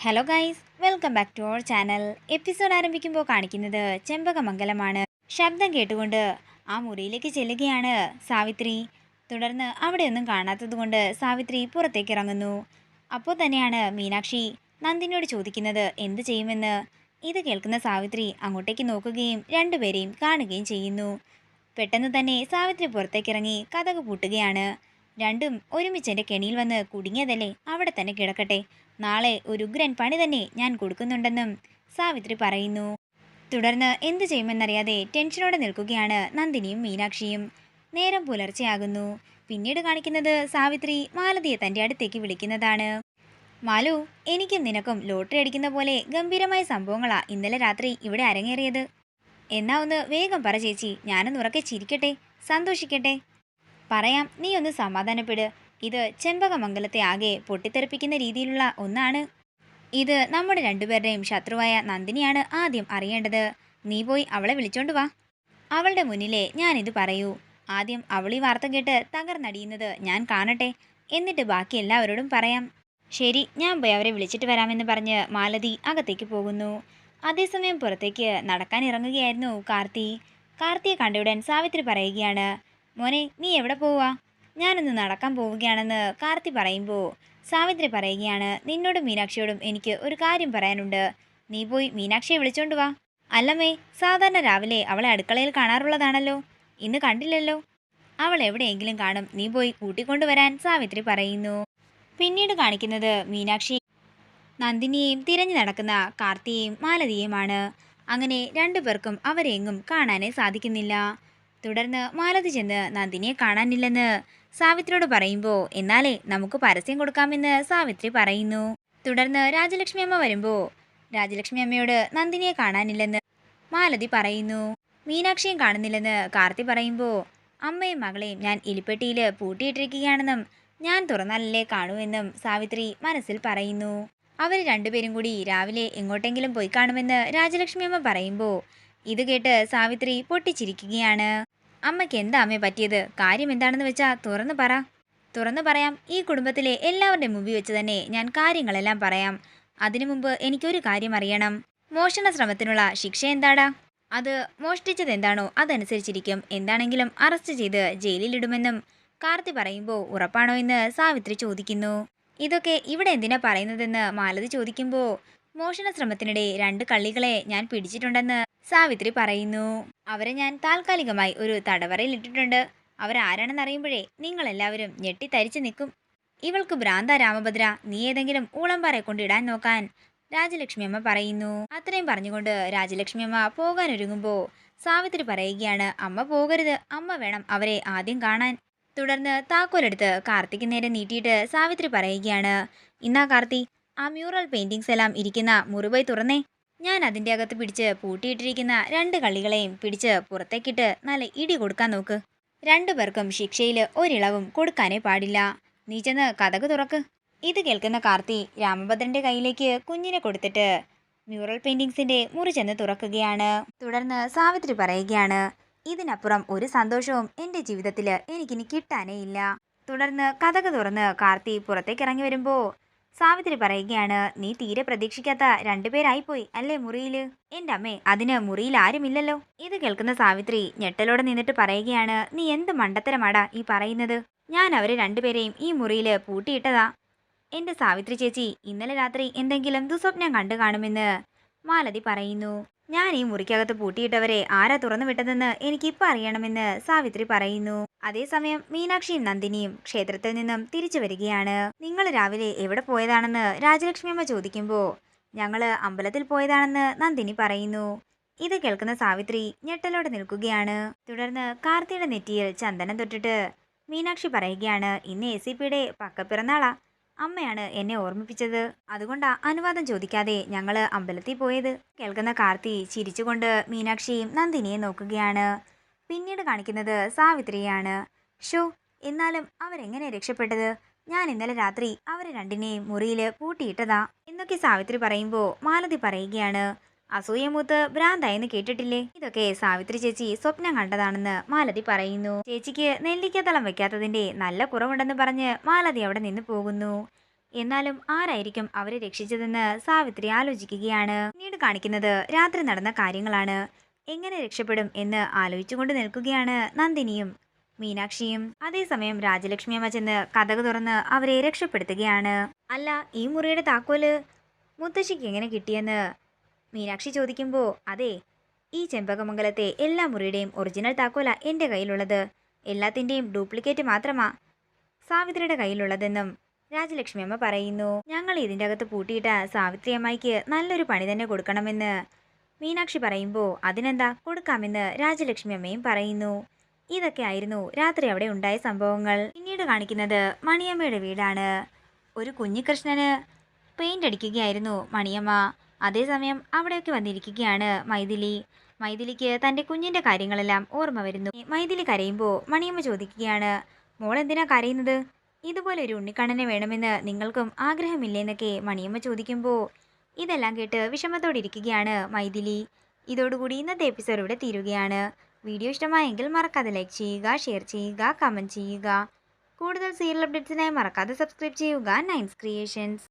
Hello guys, welcome back to our channel. Episode ആരംഭിക്കുമ്പോൾ കാണിക്കുന്നത് ചെമ്പകമംഗലമാണ്. ശബ്ദം കേട്ടുകൊണ്ട് ആ മുറിയിലേക്ക് ചെല്ലുകയാണ് സാവിത്രി. തുടർന്ന് അവിടെയൊന്നും കാണാത്തതുകൊണ്ട് സാവിത്രി പുറത്തേക്ക് ഇറങ്ങുന്നു. അപ്പോൾ തന്നെയാണ് മീനാക്ഷി നന്ദിനിയോട് ചോദിക്കുന്നത് എന്ത് ചെയ്യുമെന്ന്. ഇത് കേൾക്കുന്ന സാവിത്രി അങ്ങോട്ടേക്ക് നോക്കുകയും രണ്ടുപേരെയും കാണുകയും ചെയ്യുന്നു. പെട്ടെന്ന് തന്നെ സാവിത്രി പുറത്തേക്കിറങ്ങി കതക് പൂട്ടുകയാണ്. രണ്ടും ഒരുമിച്ചെൻ്റെ കെണിയിൽ വന്ന് കുടുങ്ങിയതല്ലേ, അവിടെ തന്നെ കിടക്കട്ടെ. നാളെ ഒരു ഉഗ്രൻ പണി തന്നെ ഞാൻ കൊടുക്കുന്നുണ്ടെന്നും സാവിത്രി പറയുന്നു. തുടർന്ന് എന്തു ചെയ്യുമെന്നറിയാതെ ടെൻഷനോടെ നിൽക്കുകയാണ് നന്ദിനിയും മീനാക്ഷിയും. നേരം പുലർച്ചെയാകുന്നു. പിന്നീട് കാണിക്കുന്നത് സാവിത്രി മാലതിയെ തൻ്റെ അടുത്തേക്ക് വിളിക്കുന്നതാണ്. മാലു, എനിക്കും നിനക്കും ലോട്ടറി അടിക്കുന്ന പോലെ ഗംഭീരമായ സംഭവങ്ങളാ ഇന്നലെ രാത്രി ഇവിടെ അരങ്ങേറിയത്. എന്നാ ഒന്ന് വേഗം പറ ചേച്ചി, ഞാനൊന്ന് ഉറക്കെ ചിരിക്കട്ടെ, സന്തോഷിക്കട്ടെ. പറയാം, നീ ഒന്ന് സമാധാനപ്പെട്. ഇത് ചെമ്പകമംഗലത്തെ ആകെ പൊട്ടിത്തെറിപ്പിക്കുന്ന രീതിയിലുള്ള ഒന്നാണ്. ഇത് നമ്മുടെ രണ്ടുപേരുടെയും ശത്രുവായ നന്ദിനിയാണ് ആദ്യം അറിയേണ്ടത്. നീ പോയി അവളെ വിളിച്ചോണ്ട് വാ. അവളുടെ മുന്നിലേ ഞാനിത് പറയൂ. ആദ്യം അവൾ ഈ വാർത്ത കേട്ട് തകർന്നടിയുന്നത് ഞാൻ കാണട്ടെ. എന്നിട്ട് ബാക്കി എല്ലാവരോടും പറയാം. ശരി, ഞാൻ പോയി അവരെ വിളിച്ചിട്ട് വരാമെന്ന് പറഞ്ഞ് മാലതി അകത്തേക്ക് പോകുന്നു. അതേസമയം പുറത്തേക്ക് നടക്കാൻ ഇറങ്ങുകയായിരുന്നു കാർത്തി. കാർത്തിയെ കണ്ടയുടൻ സാവിത്രി പറയുകയാണ്, മോനെ നീ എവിടെ പോവാ? ഞാനൊന്ന് നടക്കാൻ പോവുകയാണെന്ന് കാർത്തി പറയുമ്പോൾ സാവിത്രി പറയുകയാണ്, നിന്നോടും മീനാക്ഷിയോടും എനിക്ക് ഒരു കാര്യം പറയാനുണ്ട്. നീ പോയി മീനാക്ഷിയെ വിളിച്ചോണ്ട് വാ. അല്ലമ്മേ, സാധാരണ രാവിലെ അവളെ അടുക്കളയിൽ കാണാറുള്ളതാണല്ലോ, ഇന്ന് കണ്ടില്ലല്ലോ. അവൾ എവിടെയെങ്കിലും കാണും, നീ പോയി കൂട്ടിക്കൊണ്ടുവരാൻ സാവിത്രി പറയുന്നു. പിന്നീട് കാണിക്കുന്നത് മീനാക്ഷി നന്ദിനിയെയും തിരഞ്ഞു നടക്കുന്ന കാർത്തിയെയും മാലതിയെയുമാണ്. അങ്ങനെ രണ്ടുപേർക്കും അവരെങ്ങും കാണാനേ സാധിക്കുന്നില്ല. തുടർന്ന് മാലതി ചെന്ന് നന്ദിനിയെ കാണാനില്ലെന്ന് സാവിത്രിയോട് പറയുമ്പോൾ എന്നാലേ നമുക്ക് പരസ്യം കൊടുക്കാമെന്ന് സാവിത്രി പറയുന്നു. തുടർന്ന് രാജലക്ഷ്മി അമ്മ വരുമ്പോൾ രാജലക്ഷ്മി അമ്മയോട് നന്ദിനിയെ കാണാനില്ലെന്ന് മാലതി പറയുന്നു. മീനാക്ഷിയും കാണുന്നില്ലെന്ന് കാർത്തി പറയുമ്പോൾ അമ്മയും മകളെയും ഞാൻ എലിപ്പെട്ടിയിൽ പൂട്ടിയിട്ടിരിക്കുകയാണെന്നും ഞാൻ തുറന്നാലല്ലേ കാണുമെന്നും സാവിത്രി മനസ്സിൽ പറയുന്നു. അവർ രണ്ടുപേരും കൂടി രാവിലെ എങ്ങോട്ടെങ്കിലും പോയി കാണുമെന്ന് രാജലക്ഷ്മി അമ്മ പറയുമ്പോൾ ഇത് കേട്ട് സാവിത്രി പൊട്ടിച്ചിരിക്കുകയാണ്. അമ്മയ്ക്ക് എന്താ അമ്മയെ പറ്റിയത്? കാര്യം എന്താണെന്ന് വെച്ചാൽ തുറന്നു പറ. തുറന്നു പറയാം, ഈ കുടുംബത്തിലെ എല്ലാവരുടെയും മുമ്പിൽ വെച്ച് തന്നെ ഞാൻ കാര്യങ്ങളെല്ലാം പറയാം. അതിനു മുമ്പ് എനിക്കൊരു കാര്യം അറിയണം. മോഷണ ശ്രമത്തിനുള്ള ശിക്ഷ എന്താടാ? അത് മോഷ്ടിച്ചത് എന്താണോ അതനുസരിച്ചിരിക്കും. എന്താണെങ്കിലും അറസ്റ്റ് ചെയ്ത് ജയിലിലിടുമെന്നും കാർത്തി പറയുമ്പോൾ ഉറപ്പാണോ എന്ന് സാവിത്രി ചോദിക്കുന്നു. ഇതൊക്കെ ഇവിടെ എന്തിനാ പറയുന്നതെന്ന് മാലതി ചോദിക്കുമ്പോൾ മോഷണ ശ്രമത്തിനിടെ 2 കള്ളികളെ ഞാൻ പിടിച്ചിട്ടുണ്ടെന്ന് സാവിത്രി പറയുന്നു. അവരെ ഞാൻ താൽക്കാലികമായി ഒരു തടവറയിൽ ഇട്ടിട്ടുണ്ട്. അവരാരാണെന്നറിയുമ്പോഴേ നിങ്ങളെല്ലാവരും ഞെട്ടിത്തരിച്ചു നിൽക്കും. ഇവൾക്ക് ഭ്രാന്ത രാമഭദ്ര, നീ ഏതെങ്കിലും ഊളംപാറെ കൊണ്ടിടാൻ നോക്കാൻ രാജലക്ഷ്മി അമ്മ പറയുന്നു. അത്രയും പറഞ്ഞുകൊണ്ട് രാജലക്ഷ്മി അമ്മ പോകാനൊരുങ്ങുമ്പോൾ സാവിത്രി പറയുകയാണ്, അമ്മ പോകരുത്, അമ്മ വേണം അവരെ ആദ്യം കാണാൻ. തുടർന്ന് താക്കോലെടുത്ത് കാർത്തിക്ക് നേരെ നീട്ടിയിട്ട് സാവിത്രി പറയുകയാണ്, ഇന്നാ കാർത്തി, ആ മ്യൂറൽ പെയിന്റിങ്സ് എല്ലാം ഇരിക്കുന്ന മുറിപോയി തുറന്നേ. ഞാൻ അതിൻ്റെ അകത്ത് പിടിച്ച് പൂട്ടിയിട്ടിരിക്കുന്ന 2 കള്ളികളെയും പിടിച്ച് പുറത്തേക്കിട്ട് നല്ല ഇടി കൊടുക്കാൻ നോക്ക്. രണ്ടുപേർക്കും ശിക്ഷയിൽ ഒരിളവും കൊടുക്കാനേ പാടില്ല. നീ ചെന്ന് കതക് തുറക്ക്. ഇത് കേൾക്കുന്ന കാർത്തി രാമഭദ്രന്റെ കയ്യിലേക്ക് കുഞ്ഞിനെ കൊടുത്തിട്ട് മ്യൂറൽ പെയിന്റിങ്സിന്റെ മുറി ചെന്ന് തുറക്കുകയാണ്. തുടർന്ന് സാവിത്രി പറയുകയാണ്, ഇതിനപ്പുറം ഒരു സന്തോഷവും എൻ്റെ ജീവിതത്തിൽ എനിക്കിനി കിട്ടാനേ ഇല്ല. തുടർന്ന് കതക് തുറന്ന് കാർത്തി പുറത്തേക്ക് ഇറങ്ങി വരുമ്പോൾ സാവിത്രി പറയുകയാണ്, നീ തീരെ പ്രതീക്ഷിക്കാത്ത 2 പേരായിപ്പോയി അല്ലേ മുറിയില്? എൻ്റെ അമ്മേ, അതിന് മുറിയിൽ ആരുമില്ലല്ലോ. ഇത് കേൾക്കുന്ന സാവിത്രി ഞെട്ടലോടെ നിന്നിട്ട് പറയുകയാണ്, നീ എന്ത് മണ്ടത്തരമാടാ ഈ പറയുന്നത്? ഞാൻ അവരെ 2 പേരെയും ഈ മുറിയിൽ പൂട്ടിയിട്ടതാ. എൻ്റെ സാവിത്രി ചേച്ചി ഇന്നലെ രാത്രി എന്തെങ്കിലും ദുസ്വപ്നം കണ്ടു കാണുമെന്ന് മാലതി പറയുന്നു. ഞാൻ ഈ മുറിക്കകത്ത് പൂട്ടിയിട്ടവരെ ആരാ തുറന്നു വിട്ടതെന്ന് എനിക്കിപ്പോൾ അറിയണമെന്ന് സാവിത്രി പറയുന്നു. അതേസമയം മീനാക്ഷിയും നന്ദിനിയും ക്ഷേത്രത്തിൽ നിന്നും തിരിച്ചു വരികയാണ്. നിങ്ങൾ രാവിലെ എവിടെ പോയതാണെന്ന് രാജലക്ഷ്മി അമ്മ ചോദിക്കുമ്പോൾ ഞങ്ങള് അമ്പലത്തിൽ പോയതാണെന്ന് നന്ദിനി പറയുന്നു. ഇത് കേൾക്കുന്ന സാവിത്രി ഞെട്ടലോടെ നിൽക്കുകയാണ്. തുടർന്ന് കാർത്തിയുടെ നെറ്റിയിൽ ചന്ദനം തൊട്ടിട്ട് മീനാക്ഷി പറയുകയാണ്, ഇന്ന് ACPയുടെ പക്കപ്പിറന്നാളാ. അമ്മയാണ് എന്നെ ഓർമ്മിപ്പിച്ചത്. അതുകൊണ്ടാ അനുവാദം ചോദിക്കാതെ ഞങ്ങള് അമ്പലത്തിൽ പോയത്. കേൾക്കുന്ന കാർത്തി ചിരിച്ചുകൊണ്ട് മീനാക്ഷിയും നന്ദിനിയെ നോക്കുകയാണ്. പിന്നീട് കാണിക്കുന്നത് സാവിത്രിയാണ്. ഷോ, എന്നാലും അവരെങ്ങനെ രക്ഷപ്പെട്ടത്? ഞാൻ ഇന്നലെ രാത്രി അവരെ 2നെയും മുറിയിൽ പൂട്ടിയിട്ടതാ എന്നൊക്കെ സാവിത്രി പറയുമ്പോൾ മാലതി പറയുകയാണ്, അസൂയമൂത്ത് ഭ്രാന്തായെന്ന് കേട്ടിട്ടില്ലേ? ഇതൊക്കെ സാവിത്രി ചേച്ചി സ്വപ്നം കണ്ടതാണെന്ന് മാലതി പറയുന്നു. ചേച്ചിക്ക് നെല്ലിക്കത്തളം വെക്കാത്തതിന്റെ നല്ല കുറവുണ്ടെന്ന് പറഞ്ഞ് മാലതി അവിടെ നിന്ന് പോകുന്നു. എന്നാലും ആരായിരിക്കും അവരെ രക്ഷിച്ചതെന്ന് സാവിത്രി ആലോചിക്കുകയാണ്. പിന്നീട് കാണിക്കുന്നത് രാത്രി നടന്ന കാര്യങ്ങളാണ്. എങ്ങനെ രക്ഷപ്പെടും എന്ന് ആലോചിച്ചുകൊണ്ട് നിൽക്കുകയാണ് നന്ദിനിയും മീനാക്ഷിയും. അതേസമയം രാജലക്ഷ്മി അമ്മ ചെന്ന് കതക് തുറന്ന് അവരെ രക്ഷപ്പെടുത്തുകയാണ്. അല്ല, ഈ മുറിയുടെ താക്കോല് മുത്തശ്ശിക്ക് എങ്ങനെ കിട്ടിയെന്ന് മീനാക്ഷി ചോദിക്കുമ്പോൾ, അതെ, ഈ ചെമ്പകമംഗലത്തെ എല്ലാ മുറിയുടെയും ഒറിജിനൽ താക്കോല എൻ്റെ കയ്യിലുള്ളത്. എല്ലാത്തിൻ്റെയും ഡ്യൂപ്ലിക്കേറ്റ് മാത്രമാ സാവിത്രിയുടെ കയ്യിലുള്ളതെന്നും രാജലക്ഷ്മി അമ്മ പറയുന്നു. ഞങ്ങൾ ഇതിൻ്റെ അകത്ത് പൂട്ടിയിട്ട സാവിത്രി അമ്മായിക്ക് നല്ലൊരു പണി തന്നെ കൊടുക്കണമെന്ന് മീനാക്ഷി പറയുമ്പോൾ, അതിനെന്താ, കൊടുക്കാമെന്ന് രാജലക്ഷ്മി അമ്മയും പറയുന്നു. ഇതൊക്കെ ആയിരുന്നു രാത്രി അവിടെ ഉണ്ടായ സംഭവങ്ങൾ. പിന്നീട് കാണിക്കുന്നത് മണിയമ്മയുടെ വീടാണ്. ഒരു കുഞ്ഞികൃഷ്ണന് പെയിന്റ് അടിക്കുകയായിരുന്നു മണിയമ്മ. അതേസമയം അവിടെയൊക്കെ വന്നിരിക്കുകയാണ് മൈഥിലി. മൈഥിലിക്ക് തൻ്റെ കുഞ്ഞിൻ്റെ കാര്യങ്ങളെല്ലാം ഓർമ്മ വരുന്നു. മൈഥിലി കരയുമ്പോൾ മണിയമ്മ ചോദിക്കുകയാണ്, മോൾ എന്തിനാ കരയുന്നത്? ഇതുപോലെ ഒരു ഉണ്ണിക്കണ്ണനെ വേണമെന്ന് നിങ്ങൾക്കും ആഗ്രഹമില്ലേന്നൊക്കെ മണിയമ്മ ചോദിക്കുമ്പോൾ ഇതെല്ലാം കേട്ട് വിഷമത്തോടെ ഇരിക്കുകയാണ് മൈഥിലി. ഇതോടുകൂടി ഇന്നത്തെ എപ്പിസോഡ് ഇവിടെ തീരുകയാണ്. വീഡിയോ ഇഷ്ടമായെങ്കിൽ മറക്കാതെ ലൈക്ക് ചെയ്യുക, ഷെയർ ചെയ്യുക, കമൻറ്റ് ചെയ്യുക. കൂടുതൽ സീരിയൽ അപ്ഡേറ്റ്സിനായി മറക്കാതെ സബ്സ്ക്രൈബ് ചെയ്യുക നയൻസ് ക്രിയേഷൻസ്.